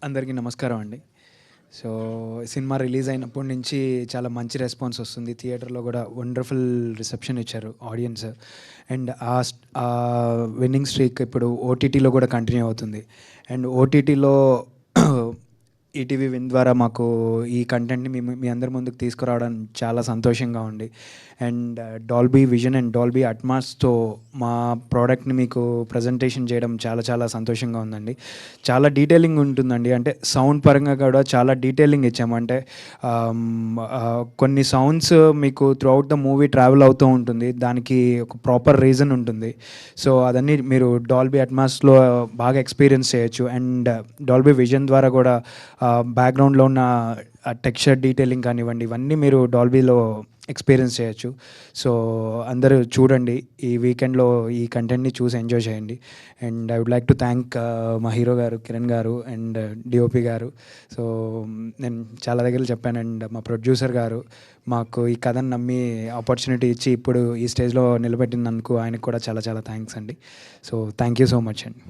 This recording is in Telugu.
అందరికీ నమస్కారం అండి. సో, సినిమా రిలీజ్ అయినప్పటి నుంచి చాలా మంచి రెస్పాన్స్ వస్తుంది. థియేటర్‌లో గూడా వండర్‌ఫుల్ రిసెప్షన్ ఇచ్చారు ఆడియన్స్. అండ్ విన్నింగ్ స్ట్రీక్ ఇప్పుడు ఓటీటీలో గూడా కంటిన్యూ అవుతుంది. అండ్ ఓటీటీలో ఈటీవీ విన్ ద్వారా మాకు ఈ కంటెంట్‌ని మీ అందరి ముందుకు తీసుకురావడం చాలా సంతోషంగా ఉంది. And Dolby vision and Dolby అట్మాస్‌తో మా ప్రోడక్ట్‌ని మీకు ప్రజెంటేషన్ చేయడం చాలా చాలా సంతోషంగా ఉందండి. చాలా డీటెయిలింగ్ ఉంటుందండి. అంటే సౌండ్ పరంగా కూడా చాలా డీటెయిలింగ్ ఇచ్చాము. అంటే కొన్ని సౌండ్స్ మీకు త్రూఅవుట్ ద మూవీ ట్రావెల్ అవుతూ ఉంటుంది. దానికి ఒక ప్రాపర్ రీజన్ ఉంటుంది. సో, అదన్నీ మీరు డాల్బీ అట్మాస్‌లో బాగా ఎక్స్‌పీరియన్స్ చేయొచ్చు. అండ్ డాల్బీ విజన్ ద్వారా కూడా బ్యాక్‌గ్రౌండ్‌లో ఉన్న టెక్స్చర్ డీటెయిలింగ్ కానివ్వండి, ఇవన్నీ మీరు డాల్బీలో ఎక్స్‌పీరియన్స్ చేయొచ్చు. సో, అందరూ చూడండి. ఈ వీకెండ్‌లో ఈ కంటెంట్‌ని చూసి ఎంజాయ్ చేయండి. And I would like to thank మా హీరో గారు కిరణ్ గారు అండ్ డీఓపీ గారు. సో, నేను చాలా దగ్గరలో చెప్పాను. అండ్ మా ప్రొడ్యూసర్ గారు మాకు ఈ కథను నమ్మి ఆపర్చునిటీ ఇచ్చి ఇప్పుడు ఈ స్టేజ్‌లో నిలబెట్టినందుకు ఆయనకు కూడా చాలా చాలా థ్యాంక్స్ అండి. So, thank you so much అండి.